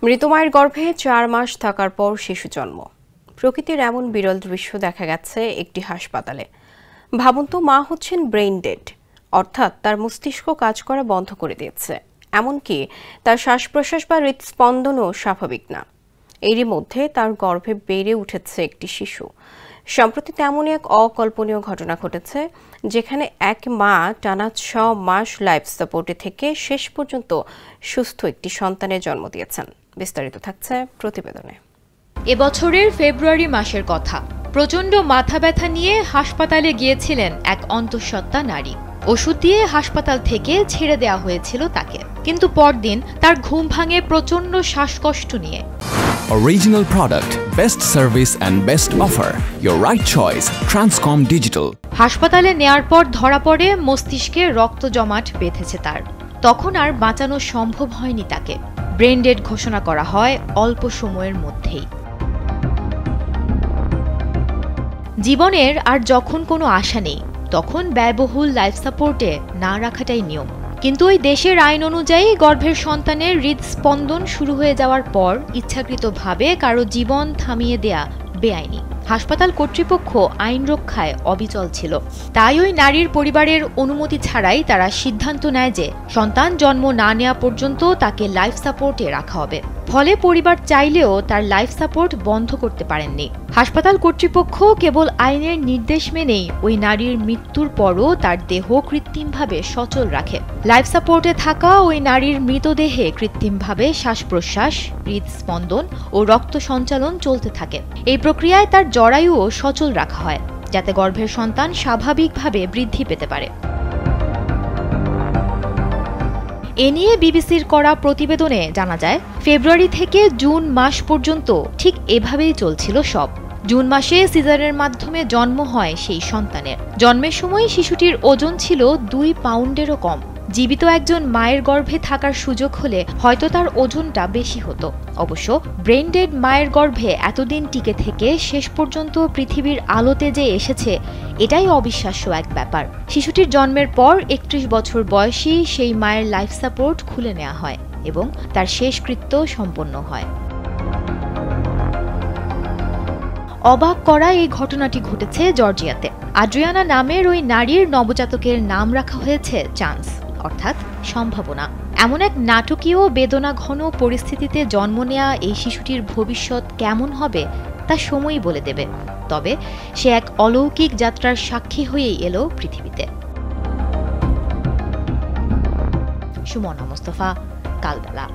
মৃত মায়ের গর্ভে 4 মাস থাকার পর শিশু জন্ম। প্রকৃতির এমন বিরল দৃশ্য দেখা গেছে একটি হাসপাতালে। ভাবুন তো, মা হচ্ছেন ব্রেইন ডেড, অর্থাৎ তার মস্তিষ্ক কাজ করা বন্ধ করে দিয়েছে। এমনকি তার শ্বাস প্রশ্বাস বা হৃদস্পন্দনও স্বাভাবিক না। এরই মধ্যে তার গর্ভে বেড়ে উঠেছে একটি শিশু। সম্প্রতি তেমনই এক অকল্পনীয় ঘটনা ঘটেছে, যেখানে এক মা টানা 6 মাস লাইফ সাপোর্টে থেকে শেষ পর্যন্ত সুস্থ একটি সন্তানের জন্ম দিয়েছেন। বিস্তারিত থাকছে প্রতিবেদনে। এবছরের ফেব্রুয়ারি মাসের কথা। প্রচণ্ড মাথা ব্যথা নিয়ে হাসপাতালে গিয়েছিলেন এক অন্তঃসত্ত্বা নারী। ওষুধ দিয়ে হাসপাতাল থেকে ছেড়ে দেওয়া হয়েছিল তাকে, কিন্তু পরদিন তার ঘুম ভাঙে প্রচণ্ড শ্বাসকষ্ট নিয়ে। Original product, best service and best offer. Your right choice, Transcom Digital. হাসপাতালে নেয়ার পর ধরা পড়ে মস্তিষ্কে রক্ত জমাট বেঁধেছে তার। তখন আর বাঁচানো সম্ভব হয়নি তাকে। ব্রেন ডেড ঘোষণা করা হয় অল্প সময়ের মধ্যেই। জীবনের আর যখন কোনো আশা নেই, তখন ব্যয়বহুল লাইফ সাপোর্টে না রাখাটাই নিয়ম। কিন্তু ওই দেশের আইন অনুযায়ী গর্ভের সন্তানের হৃদস্পন্দন শুরু হয়ে যাওয়ার পর ইচ্ছাকৃতভাবে কারো জীবন থামিয়ে দেয়া বেআইনি। হাসপাতাল কর্তৃপক্ষ আইন রক্ষায় অবিচল ছিল। তাই ওই নারীর পরিবারের অনুমতি ছাড়াই তারা সিদ্ধান্ত নেয় যে সন্তান জন্ম না নেওয়া পর্যন্ত তাকে লাইফ সাপোর্টে রাখা হবে। ফলে পরিবার চাইলেও তার লাইফ সাপোর্ট বন্ধ করতে পারেননি। হাসপাতাল কর্তৃপক্ষ কেবল আইনের নির্দেশ মেনেই ওই নারীর মৃত্যুর পরও তার দেহ কৃত্রিমভাবে সচল রাখে। লাইফ সাপোর্টে থাকা ওই নারীর মৃতদেহে কৃত্রিমভাবে শ্বাস প্রশ্বাস, হৃদস্পন্দন ও রক্ত সঞ্চালন চলতে থাকে। এই প্রক্রিয়ায় তার জরায়ুও সচল রাখা হয়, যাতে গর্ভের সন্তান স্বাভাবিকভাবে বৃদ্ধি পেতে পারে। এ নিয়ে বিবিসির করা প্রতিবেদনে জানা যায়, ফেব্রুয়ারি থেকে জুন মাস পর্যন্ত ঠিক এভাবেই চলছিল সব। জুন মাসে সিজারের মাধ্যমে জন্ম হয় সেই সন্তানের। জন্মের সময় শিশুটির ওজন ছিল 2 পাউন্ডেরও কম। জীবিত একজন মায়ের গর্ভে থাকার সুযোগ হলে হয়তো তার ওজনটা বেশি হতো। অবশ্য ব্রেন ডেড মায়ের গর্ভে এতদিন টিকে থেকে শেষ পর্যন্ত পৃথিবীর আলোতে যে এসেছে, এটাই অবিশ্বাস্য এক ব্যাপার। শিশুটির জন্মের পর 31 বছর বয়সী সেই মায়ের লাইফ সাপোর্ট খুলে নেওয়া হয় এবং তার শেষকৃত্য সম্পন্ন হয়। অবাক করা এই ঘটনাটি ঘটেছে জর্জিয়াতে। আদ্রিয়ানা নামের ওই নারীর নবজাতকের নাম রাখা হয়েছে চান্স, অর্থাৎ সম্ভাবনা। এমন এক নাটকীয় বেদনাঘন পরিস্থিতিতে জন্ম নেওয়া এই শিশুটির ভবিষ্যৎ কেমন হবে তা সময়ই বলে দেবে। তবে সে এক অলৌকিক যাত্রার সাক্ষী হয়েই এলো পৃথিবীতে। সুমনা মুস্তফা, কালবেলা।